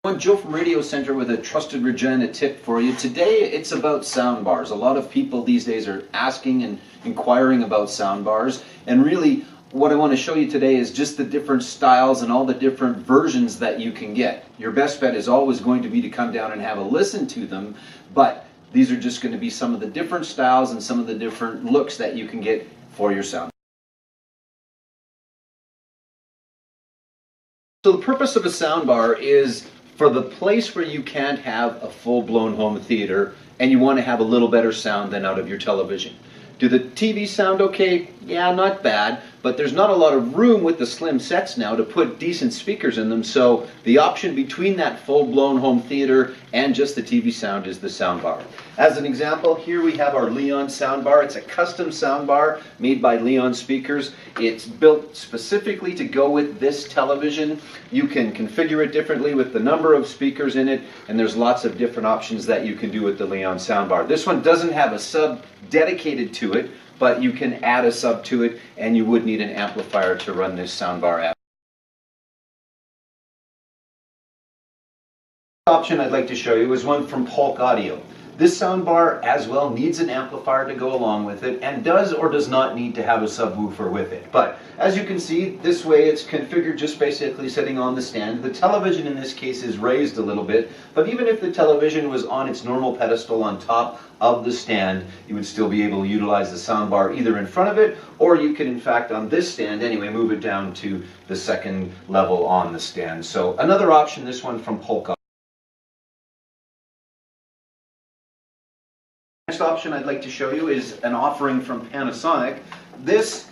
I'm Joe from Radio Center with a trusted Regina tip for you. Today it's about soundbars. A lot of people these days are asking and inquiring about soundbars, and really what I want to show you today is just the different styles and all the different versions that you can get. Your best bet is always going to be to come down and have a listen to them, but these are just going to be some of the different styles and some of the different looks that you can get for your sound. So the purpose of a soundbar is for the place where you can't have a full-blown home theater and you want to have a little better sound than out of your television. Do the TV sound okay? Yeah, not bad, but there's not a lot of room with the slim sets now to put decent speakers in them, so the option between that full-blown home theater and just the TV sound is the soundbar. As an example, here we have our Leon soundbar. It's a custom soundbar made by Leon Speakers. It's built specifically to go with this television. You can configure it differently with the number of speakers in it, and there's lots of different options that you can do with the Leon soundbar. This one doesn't have a sub dedicated to it, but you can add a sub to it, and you would need an amplifier to run this soundbar app. The option I'd like to show you is one from Polk Audio. This soundbar as well needs an amplifier to go along with it, and does or does not need to have a subwoofer with it. But as you can see, this way it's configured just basically sitting on the stand. The television in this case is raised a little bit, but even if the television was on its normal pedestal on top of the stand, you would still be able to utilize the soundbar either in front of it, or you can in fact on this stand anyway move it down to the second level on the stand. So another option, this one from Polk Audio. Next option I'd like to show you is an offering from Panasonic. This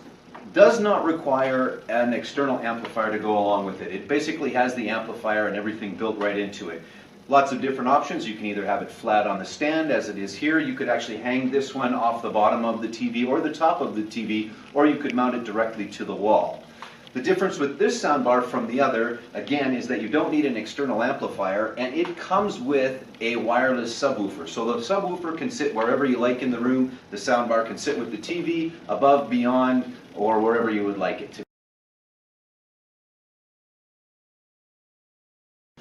does not require an external amplifier to go along with it. It basically has the amplifier and everything built right into it. Lots of different options. You can either have it flat on the stand as it is here. You could actually hang this one off the bottom of the TV or the top of the TV, or you could mount it directly to the wall. The difference with this soundbar from the other, again, is that you don't need an external amplifier, and it comes with a wireless subwoofer. So the subwoofer can sit wherever you like in the room. The soundbar can sit with the TV, above, beyond, or wherever you would like it to.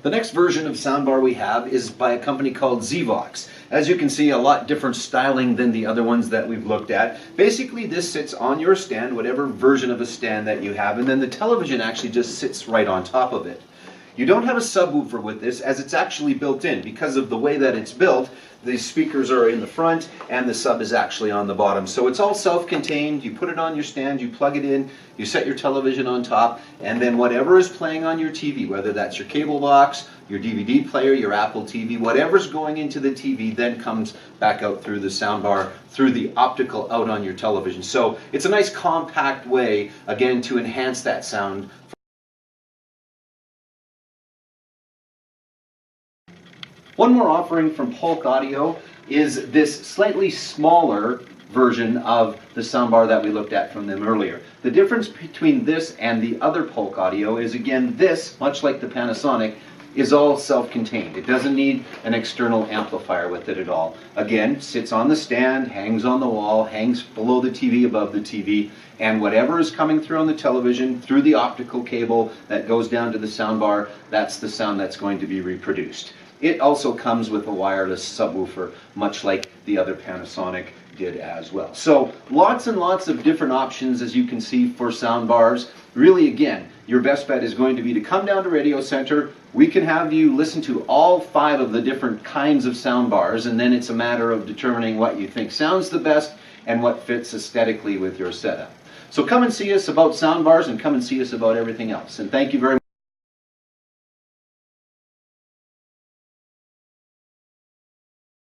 The next version of soundbar we have is by a company called Zvox. As you can see, a lot different styling than the other ones that we've looked at. Basically, this sits on your stand, whatever version of a stand that you have, and then the television actually just sits right on top of it. You don't have a subwoofer with this, as it's actually built in. Because of the way that it's built, the speakers are in the front and the sub is actually on the bottom. So it's all self-contained. You put it on your stand, you plug it in, you set your television on top, and then whatever is playing on your TV, whether that's your cable box, your DVD player, your Apple TV, whatever's going into the TV then comes back out through the soundbar, through the optical out on your television. So it's a nice compact way, again, to enhance that sound. One more offering from Polk Audio is this slightly smaller version of the soundbar that we looked at from them earlier. The difference between this and the other Polk Audio is, again, this, much like the Panasonic, is all self-contained. It doesn't need an external amplifier with it at all. Again, sits on the stand, hangs on the wall, hangs below the TV, above the TV, and whatever is coming through on the television, through the optical cable that goes down to the soundbar, that's the sound that's going to be reproduced. It also comes with a wireless subwoofer, much like the other Panasonic did as well. So lots and lots of different options, as you can see, for soundbars. Really, again, your best bet is going to be to come down to Radio Center. We can have you listen to all 5 of the different kinds of soundbars, and then it's a matter of determining what you think sounds the best and what fits aesthetically with your setup. So come and see us about soundbars, and come and see us about everything else. And thank you very much.